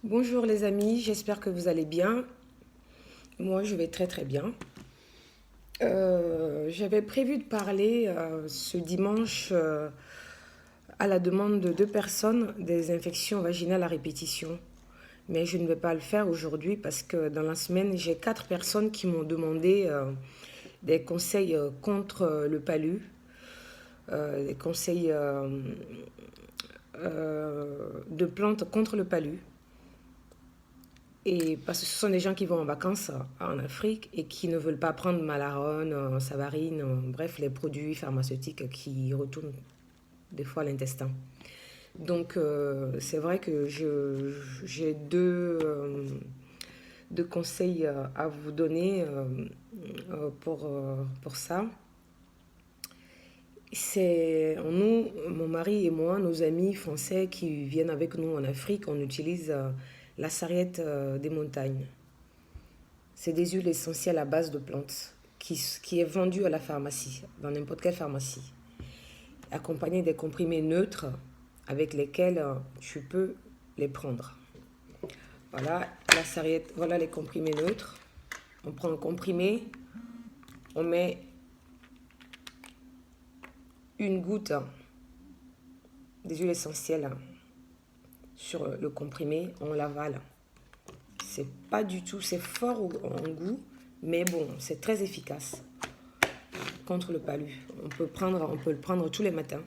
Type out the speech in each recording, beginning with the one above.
Bonjour les amis, j'espère que vous allez bien. Moi, je vais très très bien. J'avais prévu de parler ce dimanche à la demande de 2 personnes des infections vaginales à répétition. Mais je ne vais pas le faire aujourd'hui parce que dans la semaine, j'ai 4 personnes qui m'ont demandé des conseils contre le palu, des conseils de plantes contre le palu. Et parce que ce sont des gens qui vont en vacances en Afrique et qui ne veulent pas prendre Malarone, Savarine, bref, les produits pharmaceutiques qui retournent des fois à l'intestin. Donc, c'est vrai que j'ai deux conseils à vous donner pour ça. C'est nous, mon mari et moi, nos amis français qui viennent avec nous en Afrique, on utilise la sarriette des montagnes. C'est des huiles essentielles à base de plantes qui est vendue à la pharmacie, dans n'importe quelle pharmacie, accompagnée des comprimés neutres avec lesquels tu peux les prendre. Voilà la sarriette, voilà les comprimés neutres. On prend un comprimé, on met une goutte des huiles essentielles sur le comprimé, on l'avale. C'est pas du tout, c'est fort en goût, mais bon, c'est très efficace contre le palu. On peut le prendre tous les matins.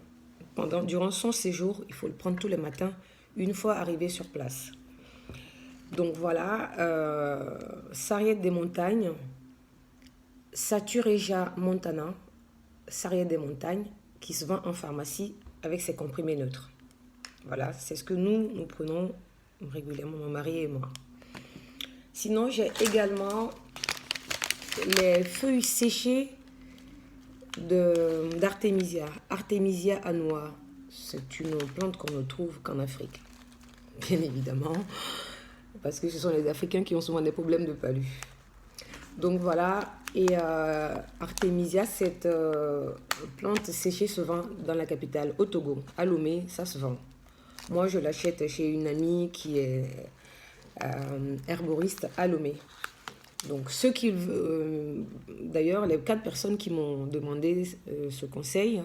Durant son séjour, il faut le prendre tous les matins, une fois arrivé sur place. Donc voilà, sarriette des montagnes, Satureja montana, sarriette des montagnes, qui se vend en pharmacie avec ses comprimés neutres. Voilà, c'est ce que nous prenons régulièrement, mon mari et moi. Sinon, j'ai également les feuilles séchées d'Artemisia. Artemisia annua. C'est une plante qu'on ne trouve qu'en Afrique, bien évidemment, parce que ce sont les Africains qui ont souvent des problèmes de palu. Donc voilà, et Artemisia, cette plante séchée se vend dans la capitale, au Togo, à Lomé, ça se vend. Moi, je l'achète chez une amie qui est herboriste à Lomé. Donc, d'ailleurs, les 4 personnes qui m'ont demandé ce conseil,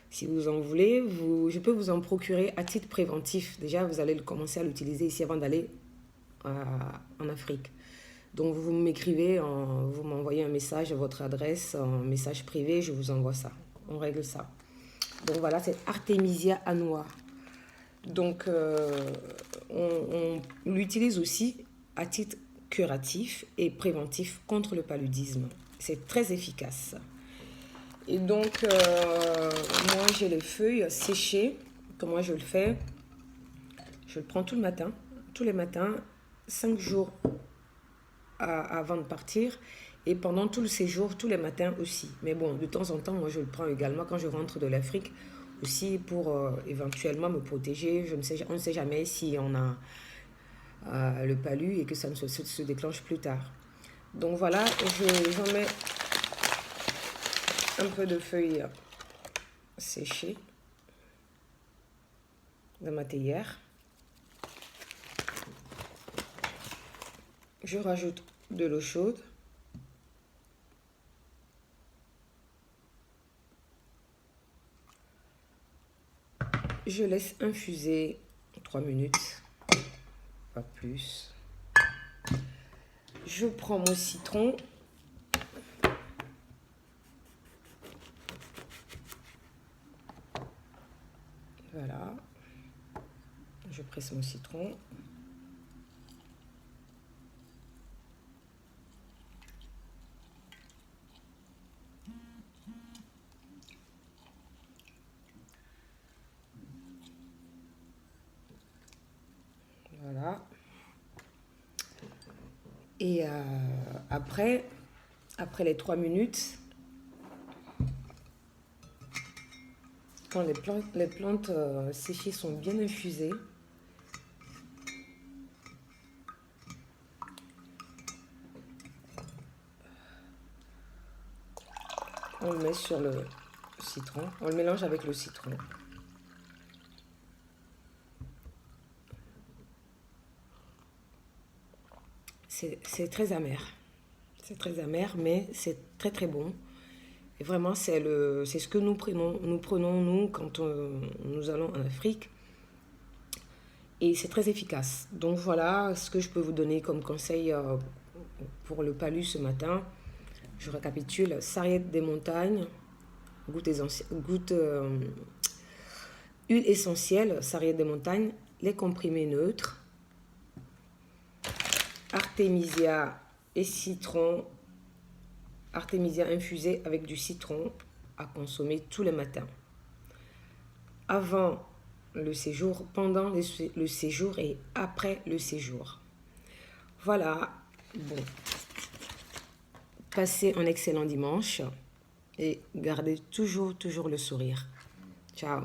si vous en voulez, je peux vous en procurer à titre préventif. Déjà, vous allez commencer à l'utiliser ici avant d'aller en Afrique. Donc, vous m'écrivez, vous m'envoyez un message à votre adresse, un message privé, je vous envoie ça. On règle ça. Donc, voilà, c'est Artemisia annua. Donc, on l'utilise aussi à titre curatif et préventif contre le paludisme. C'est très efficace. Et donc, moi, j'ai les feuilles séchées. Comment je le fais? Je le prends tout le matin, tous les matins, 5 jours avant de partir. Et pendant tout le séjour, tous les matins aussi. Mais bon, de temps en temps, moi, je le prends également quand je rentre de l'Afrique aussi pour éventuellement me protéger. On ne sait jamais si on a le palu et que ça ne se déclenche plus tard. Donc voilà, j'en mets un peu de feuilles séchées dans ma théière. Je rajoute de l'eau chaude. Je laisse infuser 3 minutes, pas plus. Je prends mon citron. Voilà. Je presse mon citron. Voilà. Et après les 3 minutes, quand les plantes séchées sont bien infusées, on le met sur le citron. On le mélange avec le citron. c'est très amer. C'est très amer, mais c'est très très bon. Et vraiment, c'est ce que nous prenons, nous, quand nous allons en Afrique. Et c'est très efficace. Donc voilà ce que je peux vous donner comme conseil pour le palu ce matin. Je récapitule. Sarriette des montagnes, huile essentielle, sarriette des montagnes, les comprimés neutres, artémisia et citron, artémisia infusée avec du citron à consommer tous les matins. Avant le séjour, pendant le séjour et après le séjour. Voilà. Bon. Passez un excellent dimanche et gardez toujours le sourire. Ciao.